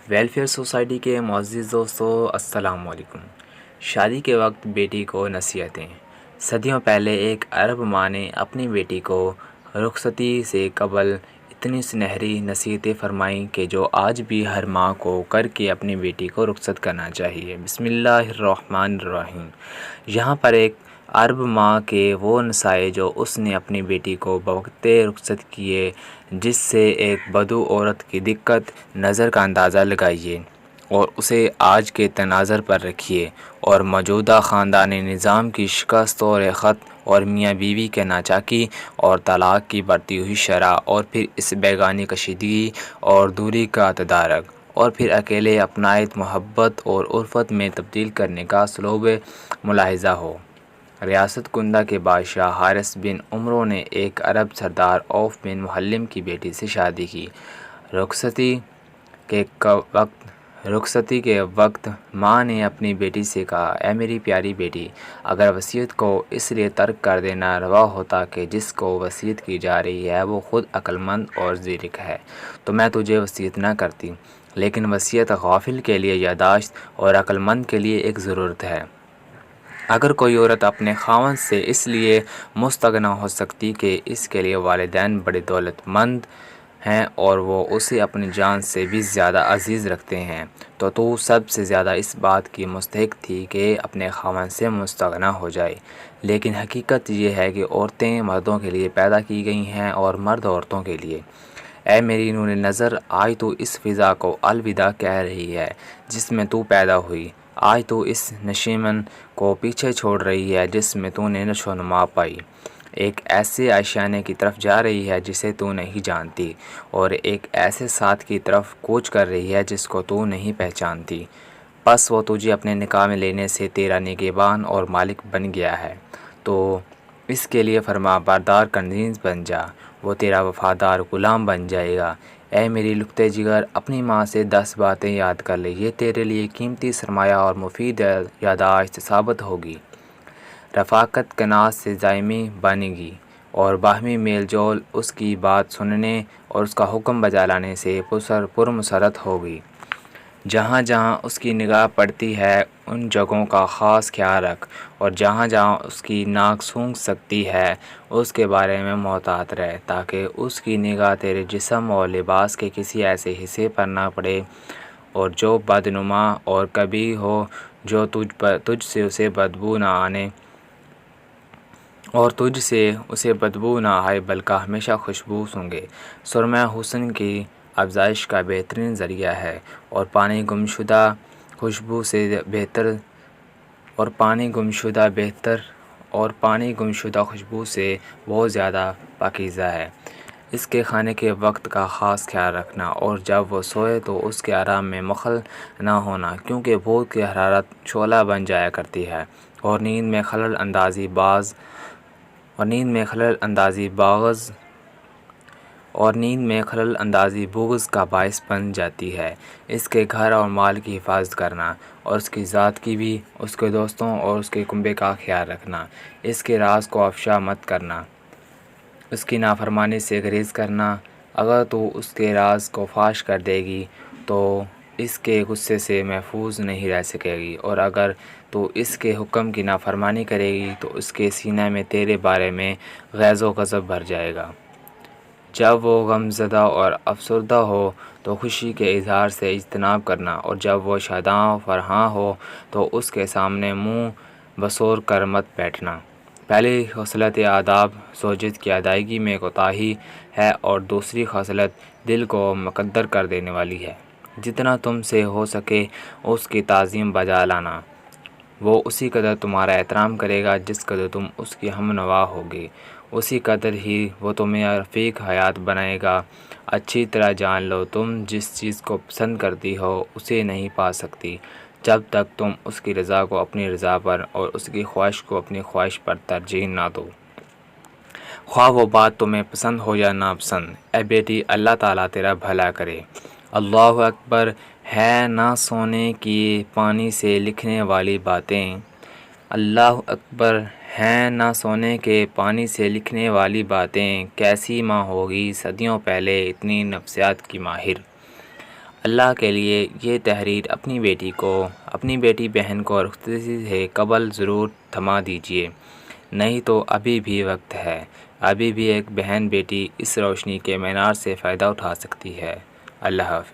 Welfare society کے معزز دوستو السلام علیکم۔ شادی کے وقت بیٹی کو نصیحتیں۔ صدیوں پہلے ایک عرب ماں نے اپنی بیٹی کو رخصتی سے قبل اتنی سنہری نصیحتیں فرمائیں کہ جو آج بھی ہر ماں کو کر کے اپنی بیٹی کو رخصت کرنا چاہیے۔ بسم اللہ الرحمن الرحیم۔ یہاں پر ایک عرب ماں کے وہ نصائح جو اس نے اپنی بیٹی کو بوقت رخصت کیے، جس سے ایک بدو عورت کی دقت نظر کا اندازہ لگائیے اور اسے آج کے تناظر پر رکھیے، اور موجودہ خاندانی نظام کی شکست و رخت اور میاں بیوی کے ناچاکی اور طلاق کی بڑھتی ہوئی شرح، اور پھر اس بیگانی کشیدگی اور دوری کا تدارک، اور پھر اکیلے اپنائیت محبت اور الفت میں تبدیل کرنے کا اسلوب ملاحظہ ہو۔ ریاست کندہ کے بادشاہ حارث بن عمرو نے ایک عرب سردار عوف بن محلم کی بیٹی سے شادی کی۔ رخصتی کے وقت ماں نے اپنی بیٹی سے کہا، اے میری پیاری بیٹی، اگر وصیت کو اس لیے ترک کر دینا روا ہوتا کہ جس کو وصیت کی جا رہی ہے وہ خود عقل مند اور زیرک ہے تو میں تجھے وصیت نہ کرتی، لیکن وصیت غافل کے لیے یادداشت اور عقل مند کے لیے ایک ضرورت ہے۔ اگر کوئی عورت اپنے خاوند سے اس لیے مستغنی ہو سکتی کہ اس کے لیے والدین بڑے دولت مند ہیں اور وہ اسے اپنی جان سے بھی زیادہ عزیز رکھتے ہیں، تو سب سے زیادہ اس بات کی مستحق تھی کہ اپنے خاوند سے مستغنی ہو جائے۔ لیکن حقیقت یہ ہے کہ عورتیں مردوں کے لیے پیدا کی گئی ہیں اور مرد عورتوں کے لیے۔ اے میری نور نظر، آج تو اس فضا کو الوداع کہہ رہی ہے جس میں تو پیدا ہوئی، آج تو اس نشیمن کو پیچھے چھوڑ رہی ہے جس میں تو نے نشو و نما پائی، ایک ایسے آشیانے کی طرف جا رہی ہے جسے تو نہیں جانتی، اور ایک ایسے ساتھ کی طرف کوچ کر رہی ہے جس کو تو نہیں پہچانتی۔ پس وہ تجھے اپنے نکاح میں لینے سے تیرا نگہبان اور مالک بن گیا ہے، تو اس کے لیے فرما بردار کنیز بن جا، وہ تیرا وفادار غلام بن جائے گا۔ اے میری لقطۂ جگر، اپنی ماں سے 10 باتیں یاد کر لے، یہ تیرے لیے قیمتی سرمایہ اور مفید یادداشت ثابت ہوگی۔ رفاقت کناز سے دائمی بنے گی، اور باہمی میل جول اس کی بات سننے اور اس کا حکم بجا لانے سے پرمسرت ہوگی۔ جہاں جہاں اس کی نگاہ پڑتی ہے ان جگہوں کا خاص خیال رکھ، اور جہاں جہاں اس کی ناک سونگھ سکتی ہے اس کے بارے میں محتاط رہ، تاکہ اس کی نگاہ تیرے جسم اور لباس کے کسی ایسے حصے پر نہ پڑے اور جو بدنما اور کبھی ہو، جو تجھ سے اسے بدبو نہ آئے بلکہ ہمیشہ خوشبو سونگے۔ سرمہ حسن کی افزائش کا بہترین ذریعہ ہے، اور پانی گمشدہ خوشبو سے بہت زیادہ پاکیزہ ہے۔ اس کے کھانے کے وقت کا خاص خیال رکھنا، اور جب وہ سوئے تو اس کے آرام میں مخل نہ ہونا، کیونکہ بھوک کی حرارت شعلہ بن جایا کرتی ہے اور نیند میں خلل اندازی بغض کا باعث بن جاتی ہے۔ اس کے گھر اور مال کی حفاظت کرنا، اور اس کی ذات کی بھی، اس کے دوستوں اور اس کے کنبے کا خیال رکھنا، اس کے راز کو افشا مت کرنا، اس کی نافرمانی سے گریز کرنا۔ اگر تو اس کے راز کو فاش کر دے گی تو اس کے غصے سے محفوظ نہیں رہ سکے گی، اور اگر تو اس کے حکم کی نافرمانی کرے گی تو اس کے سینہ میں تیرے بارے میں غیظ و غضب بھر جائے گا۔ جب وہ غمزدہ اور افسردہ ہو تو خوشی کے اظہار سے اجتناب کرنا، اور جب وہ شاداں و فرحاں ہو تو اس کے سامنے منہ بسور کر مت بیٹھنا۔ پہلی خصلت آداب زوجیت کی ادائیگی میں کوتاہی ہے، اور دوسری خصلت دل کو مکدر کر دینے والی ہے۔ جتنا تم سے ہو سکے اس کی تعظیم بجا لانا، وہ اسی قدر تمہارا احترام کرے گا جس قدر تم اس کی ہم نوا ہوگے، اسی قدر ہی وہ تمہیں رفیق حیات بنائے گا۔ اچھی طرح جان لو، تم جس چیز کو پسند کرتی ہو اسے نہیں پا سکتی جب تک تم اس کی رضا کو اپنی رضا پر اور اس کی خواہش کو اپنی خواہش پر ترجیح نہ دو، خواہ وہ بات تمہیں پسند ہو یا ناپسند۔ اے بیٹی، اللہ تعالیٰ تیرا بھلا کرے۔ اللہ اکبر ہے نہ سونے کی پانی سے لکھنے والی باتیں، اللہ اکبر ہیں نہ سونے کے پانی سے لکھنے والی باتیں، کیسی ماں ہوگی صدیوں پہلے اتنی نفسیات کی ماہر۔ اللہ کے لیے یہ تحریر اپنی بیٹی بہن کو رخصتی سے قبل ضرور تھما دیجیے، نہیں تو ابھی بھی وقت ہے، ابھی بھی ایک بہن بیٹی اس روشنی کے مینار سے فائدہ اٹھا سکتی ہے۔ اللہ حافظ۔